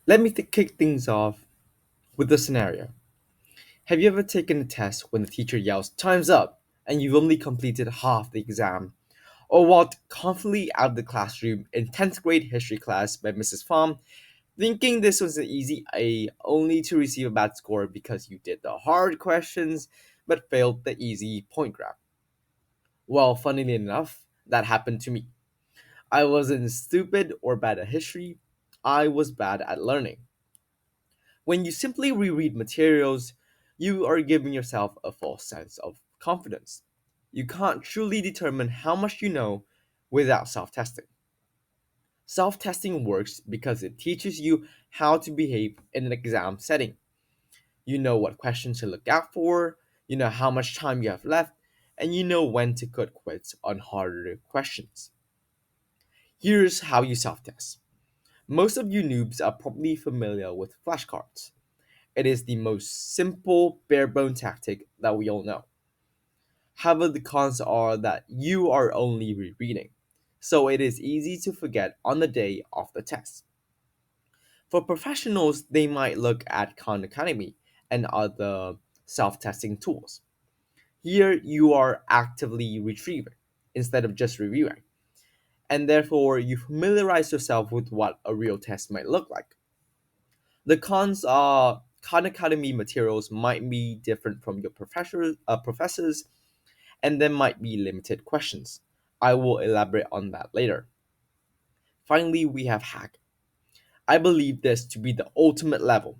Let me kick things off with a scenario. Have you ever taken a test when the teacher yells, "Time's up," and you've only completed half the exam? Or walked confidently out of the classroom in 10th grade history class by Mrs. Pham, thinking this was an easy A only to receive a bad score because you did the hard questions but failed the easy point graph? Well, funnily enough, that happened to me. I wasn't stupid or bad at history, I was bad at learning. When you simply reread materials, you are giving yourself a false sense of confidence. You can't truly determine how much you know without self testing. Self testing works because it teaches you how to behave in an exam setting. You know what questions to look out for, you know how much time you have left, and you know when to cut quits on harder questions. Here's how you self test. Most of you noobs are probably familiar with flashcards. It is the most simple, bare bone tactic that we all know. However, the cons are that you are only rereading, so it is easy to forget on the day of the test. For professionals, they might look at Khan Academy and other self testing tools. Here, you are actively retrieving instead of just reviewing, and therefore, you familiarize yourself with what a real test might look like. The cons are Khan Academy materials might be different from your professors, and there might be limited questions. I will elaborate on that later. Finally, we have Hack. I believe this to be the ultimate level.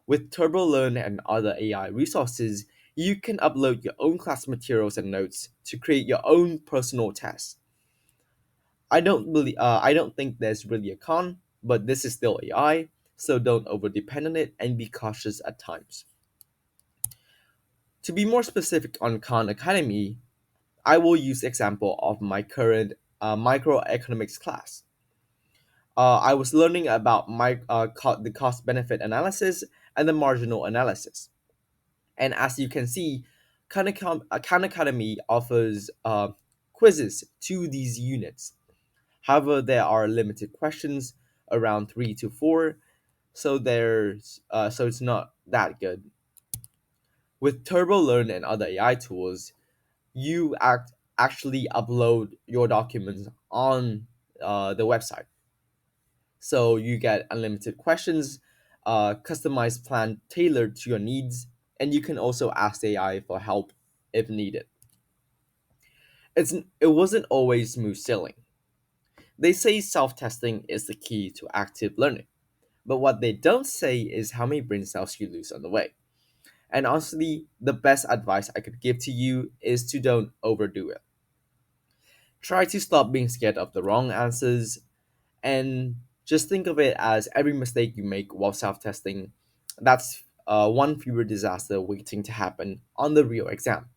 With TurboLearn and other AI resources, you can upload your own class materials and notes to create your own personal tests. I don't think there's really a con, but this is still AI, so don't over depend on it and be cautious at times. To be more specific on Khan Academy, I will use the example of my current microeconomics class. I was learning about the cost benefit analysis and the marginal analysis. And as you can see, Khan Academy offers quizzes to these units. However, there are limited questions, around 3 to 4, so it's not that good. With TurboLearn and other AI tools, you actually upload your documents on the website. So you get unlimited questions, customized plan tailored to your needs, and you can also ask AI for help if needed. It wasn't always smooth sailing. They say self-testing is the key to active learning, but what they don't say is how many brain cells you lose on the way. And honestly, the best advice I could give to you is to don't overdo it. Try to stop being scared of the wrong answers and just think of it as every mistake you make while self testing, that's one fewer disaster waiting to happen on the real exam.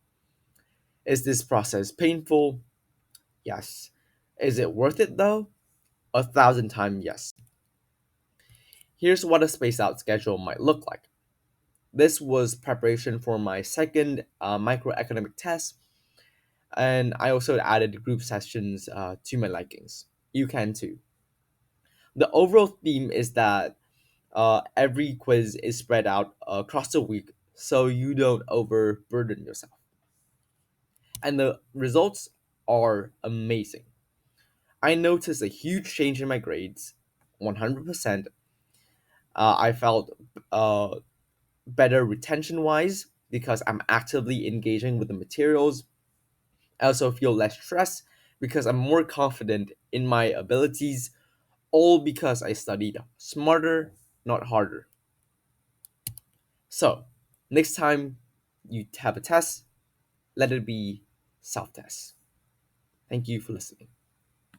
Is this process painful? Yes. Is it worth it though? 1,000 times yes. Here's what a spaced out schedule might look like. This was preparation for my second microeconomic test, and I also added group sessions to my likings. You can too. The overall theme is that every quiz is spread out across the week so you don't overburden yourself. And the results are amazing. I noticed a huge change in my grades, 100%. I felt better retention wise because I'm actively engaging with the materials. I also feel less stressed because I'm more confident in my abilities, all because I studied smarter, not harder. So, next time you have a test, let it be self test. Thank you for listening.